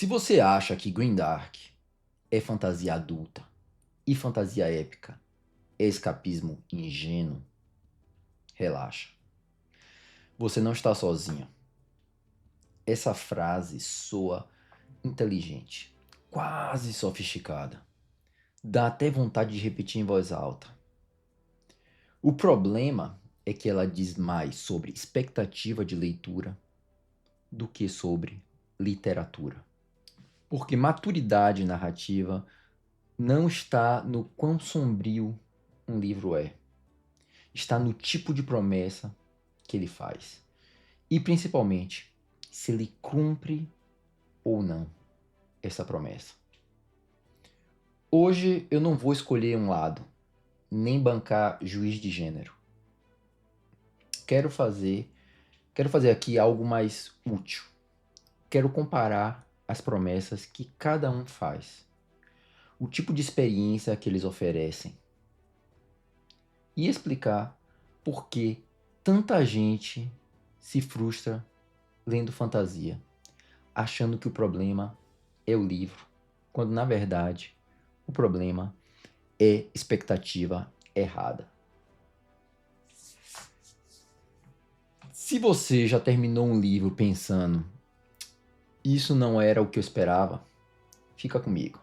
Se você acha que Grimdark é fantasia adulta e fantasia épica é escapismo ingênuo, relaxa. Você não está sozinho. Essa frase soa inteligente, quase sofisticada. Dá até vontade de repetir em voz alta. O problema é que ela diz mais sobre expectativa de leitura do que sobre literatura. Porque maturidade narrativa não está no quão sombrio um livro é. Está no tipo de promessa que ele faz. E principalmente, se ele cumpre ou não essa promessa. Hoje eu não vou escolher um lado, nem bancar juiz de gênero. Quero fazer aqui algo mais útil. Quero comparar as promessas que cada um faz, o tipo de experiência que eles oferecem e explicar por que tanta gente se frustra lendo fantasia, achando que o problema é o livro, quando na verdade o problema é expectativa errada. Se você já terminou um livro pensando, isso não era o que eu esperava, fica comigo.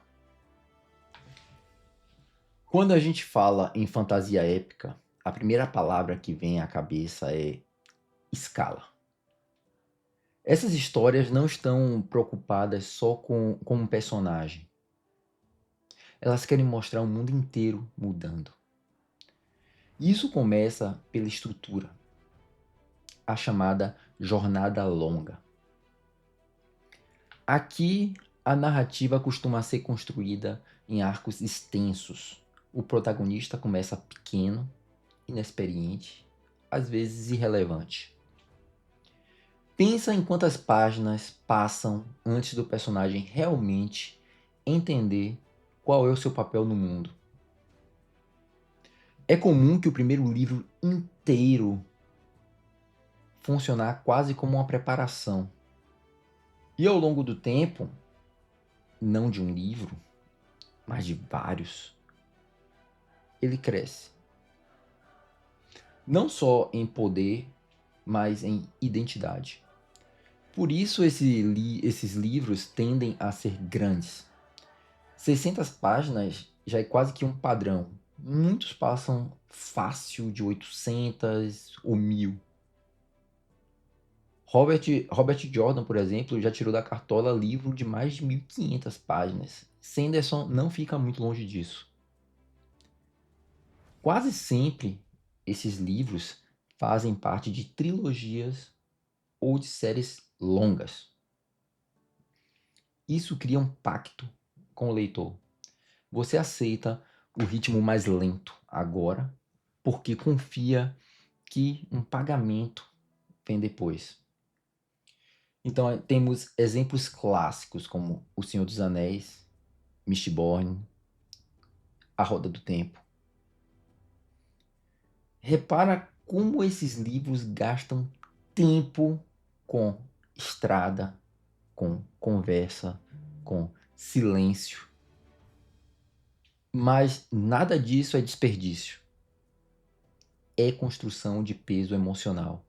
Quando a gente fala em fantasia épica, a primeira palavra que vem à cabeça é escala. Essas histórias não estão preocupadas só com um personagem. Elas querem mostrar o mundo inteiro mudando. E isso começa pela estrutura, a chamada jornada longa. Aqui, a narrativa costuma ser construída em arcos extensos. O protagonista começa pequeno, inexperiente, às vezes irrelevante. Pensa em quantas páginas passam antes do personagem realmente entender qual é o seu papel no mundo. É comum que o primeiro livro inteiro funcionar quase como uma preparação. E ao longo do tempo, não de um livro, mas de vários, ele cresce. Não só em poder, mas em identidade. Por isso esses livros tendem a ser grandes. 600 páginas já é quase que um padrão. Muitos passam fácil de 800 ou 1000. Robert Jordan, por exemplo, já tirou da cartola livro de mais de 1500 páginas. Sanderson não fica muito longe disso. Quase sempre esses livros fazem parte de trilogias ou de séries longas. Isso cria um pacto com o leitor. Você aceita o ritmo mais lento agora, porque confia que um pagamento vem depois. Então temos exemplos clássicos como O Senhor dos Anéis, Mistborn, A Roda do Tempo. Repara como esses livros gastam tempo com estrada, com conversa, com silêncio. Mas nada disso é desperdício. É construção de peso emocional.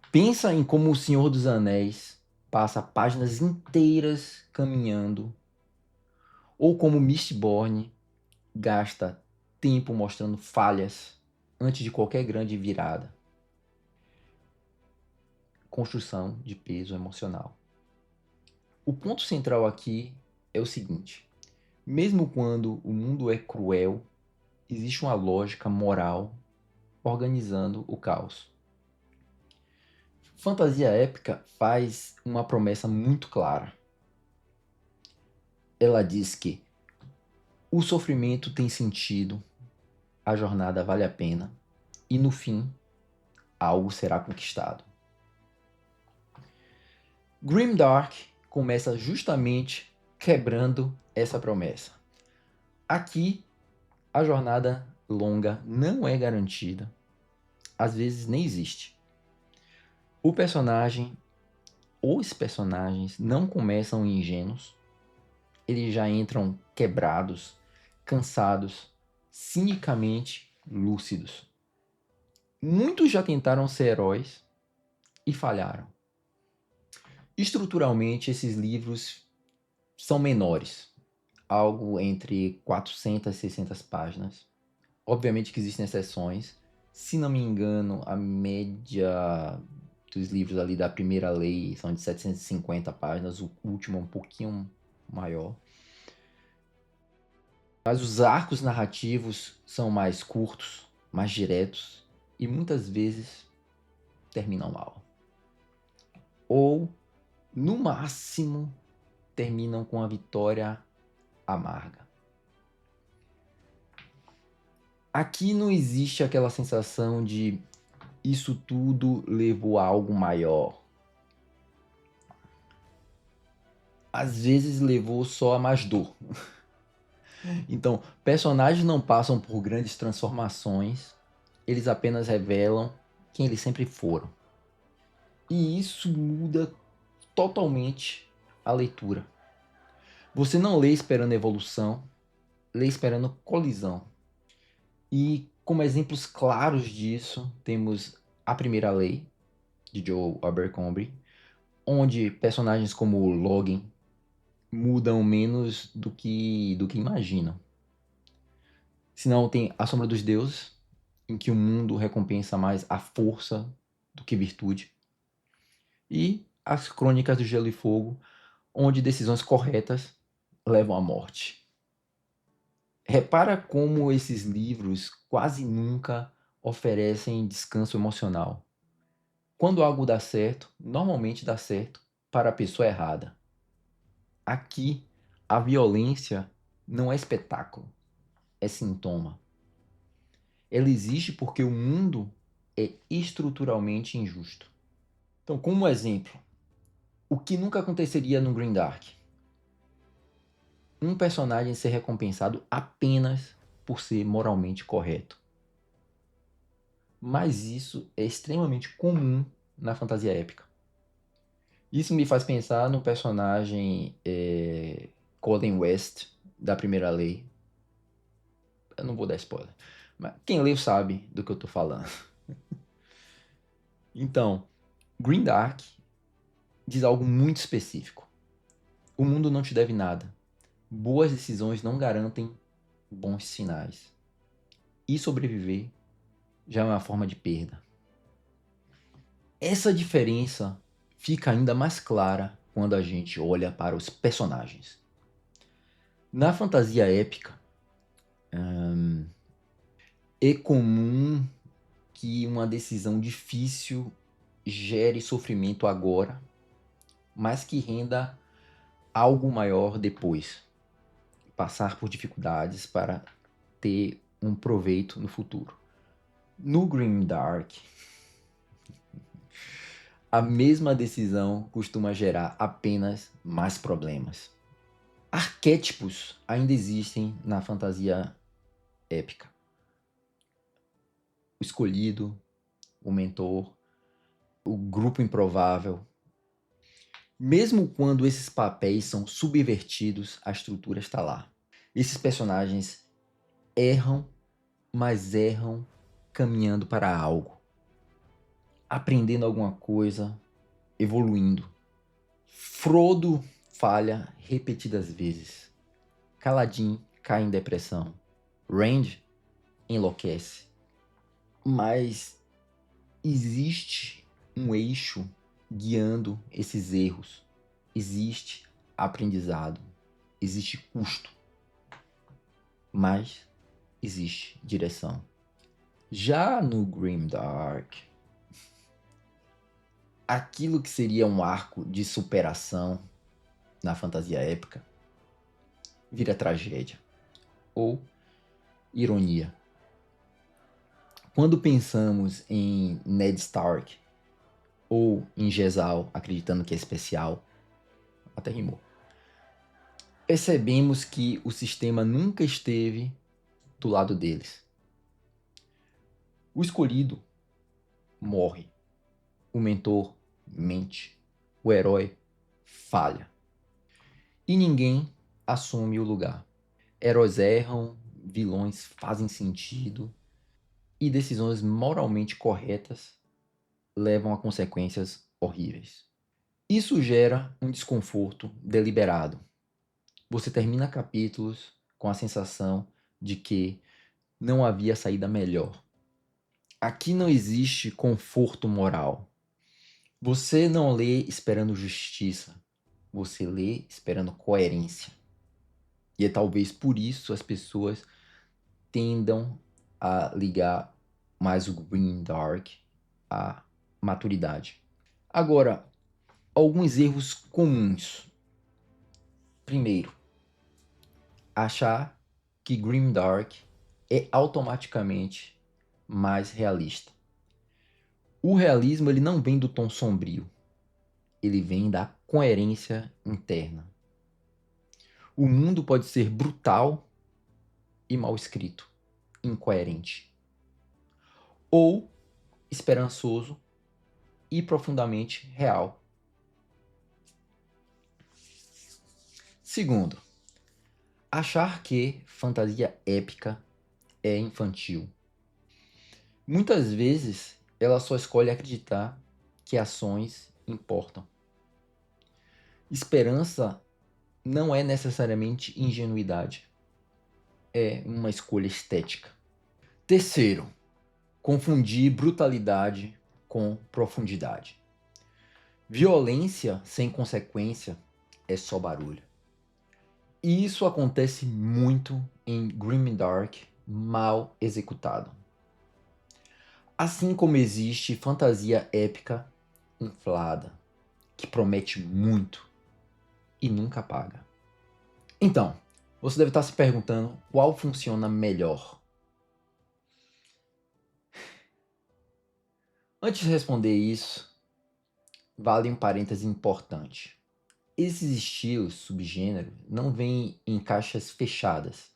Pensa em como O Senhor dos Anéis passa páginas inteiras caminhando, ou como Mistborn gasta tempo mostrando falhas antes de qualquer grande virada. Construção de peso emocional. O ponto central aqui é o seguinte: mesmo quando o mundo é cruel, existe uma lógica moral organizando o caos. Fantasia épica faz uma promessa muito clara. Ela diz que o sofrimento tem sentido, a jornada vale a pena e no fim algo será conquistado. Grimdark começa justamente quebrando essa promessa. Aqui a jornada longa não é garantida, às vezes nem existe. O personagem os personagens não começam ingênuos, eles já entram quebrados, cansados, cinicamente lúcidos. Muitos já tentaram ser heróis e falharam. Estruturalmente, esses livros são menores, algo entre 400 e 600 páginas. Obviamente que existem exceções. Se não me engano, a média dos livros ali da primeira lei são de 750 páginas, o último é um pouquinho maior. Mas os arcos narrativos são mais curtos, mais diretos e muitas vezes terminam mal. Ou, no máximo, terminam com a vitória amarga. Aqui não existe aquela sensação de isso tudo levou a algo maior. Às vezes levou só a mais dor. Então, personagens não passam por grandes transformações, eles apenas revelam quem eles sempre foram. E isso muda totalmente a leitura. Você não lê esperando evolução, lê esperando colisão. E como exemplos claros disso, temos A Primeira Lei, de Joe Abercrombie, onde personagens como Logan mudam menos do que imaginam. Senão tem A Sombra dos Deuses, em que o mundo recompensa mais a força do que virtude. E As Crônicas do Gelo e Fogo, onde decisões corretas levam à morte. Repara como esses livros quase nunca oferecem descanso emocional. Quando algo dá certo, normalmente dá certo para a pessoa errada. Aqui, a violência não é espetáculo, é sintoma. Ela existe porque o mundo é estruturalmente injusto. Então, como exemplo, o que nunca aconteceria no Green Dark? Um personagem ser recompensado apenas por ser moralmente correto. Mas isso é extremamente comum na fantasia épica. Isso me faz pensar no personagem Colin West, da Primeira Lei. Eu não vou dar spoiler, mas quem leu sabe do que eu tô falando. Então, Green Dark diz algo muito específico. O mundo não te deve nada. Boas decisões não garantem bons sinais. E sobreviver já é uma forma de perda. Essa diferença fica ainda mais clara quando a gente olha para os personagens. Na fantasia épica, é comum que uma decisão difícil gere sofrimento agora, mas que renda algo maior depois. Passar por dificuldades para ter um proveito no futuro. No Grimdark, a mesma decisão costuma gerar apenas mais problemas. Arquétipos ainda existem na fantasia épica. O escolhido, o mentor, o grupo improvável. Mesmo quando esses papéis são subvertidos, a estrutura está lá. Esses personagens erram, mas erram caminhando para algo. Aprendendo alguma coisa, evoluindo. Frodo falha repetidas vezes. Kaladin cai em depressão. Rand enlouquece. Mas existe um eixo guiando esses erros. Existe aprendizado. Existe custo. Mas existe direção. Já no Grimdark, aquilo que seria um arco de superação na fantasia épica vira tragédia ou ironia. Quando pensamos em Ned Stark ou em Jezal, acreditando que é especial, até rimou, percebemos que o sistema nunca esteve do lado deles. O escolhido morre, o mentor mente, o herói falha. E ninguém assume o lugar. Heróis erram, vilões fazem sentido, e decisões moralmente corretas levam a consequências horríveis. Isso gera um desconforto deliberado. Você termina capítulos com a sensação de que não havia saída melhor. Aqui não existe conforto moral. Você não lê esperando justiça. Você lê esperando coerência. E é talvez por isso as pessoas tendam a ligar mais o Grimdark à maturidade. Agora, alguns erros comuns. Primeiro, achar que Grimdark é automaticamente mais realista. O realismo ele não vem do tom sombrio, ele vem da coerência interna. O mundo pode ser brutal e mal escrito, incoerente, ou esperançoso e profundamente real. Segundo, achar que fantasia épica é infantil. Muitas vezes ela só escolhe acreditar que ações importam. Esperança não é necessariamente ingenuidade, é uma escolha estética. Terceiro, confundir brutalidade com profundidade. Violência sem consequência é só barulho. E isso acontece muito em Grimdark mal executado. Assim como existe fantasia épica inflada, que promete muito e nunca paga. Então, você deve estar se perguntando qual funciona melhor. Antes de responder isso, vale um parêntese importante. Esses estilos, subgêneros, não vêm em caixas fechadas.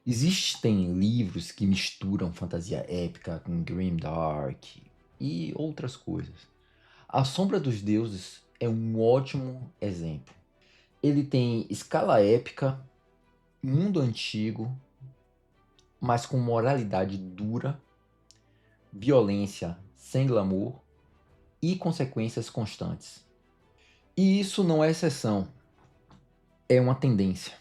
Existem livros que misturam fantasia épica com grimdark e outras coisas. A Sombra dos Deuses é um ótimo exemplo. Ele tem escala épica, mundo antigo, mas com moralidade dura, violência sem glamour e consequências constantes. E isso não é exceção, é uma tendência.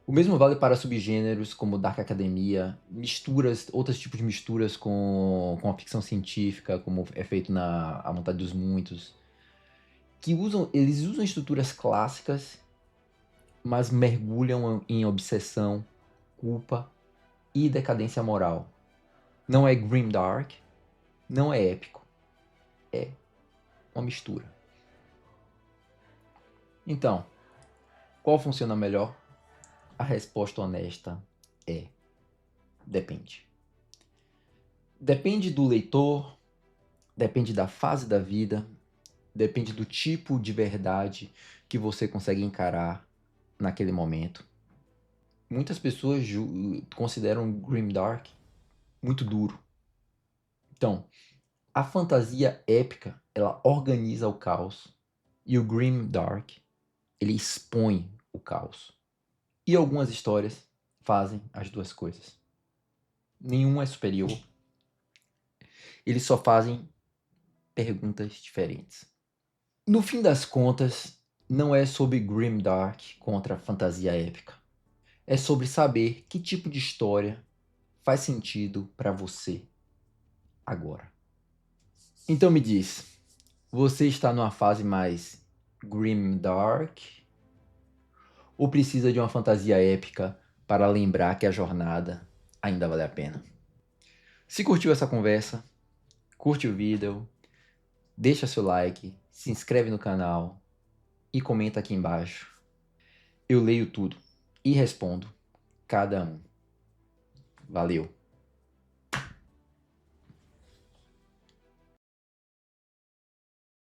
O mesmo vale para subgêneros como Dark Academia, misturas, outros tipos de misturas com a ficção científica, como é feito na A Vontade dos Muitos, que eles usam estruturas clássicas, mas mergulham em obsessão, culpa e decadência moral. Não é grimdark, não é épico, é uma mistura. Então, qual funciona melhor? A resposta honesta é: depende. Depende do leitor, depende da fase da vida, depende do tipo de verdade que você consegue encarar naquele momento. Muitas pessoas consideram Grimdark muito duro. Então, a fantasia épica, ela organiza o caos, e o Grimdark, ele expõe o caos. E algumas histórias fazem as duas coisas. Nenhum é superior. Eles só fazem perguntas diferentes. No fim das contas, não é sobre Grimdark contra fantasia épica. É sobre saber que tipo de história faz sentido para você agora. Então me diz, você está numa fase mais Grimdark ou precisa de uma fantasia épica para lembrar que a jornada ainda vale a pena? Se curtiu essa conversa, curte o vídeo, deixa seu like, se inscreve no canal e comenta aqui embaixo. Eu leio tudo e respondo cada um. Valeu!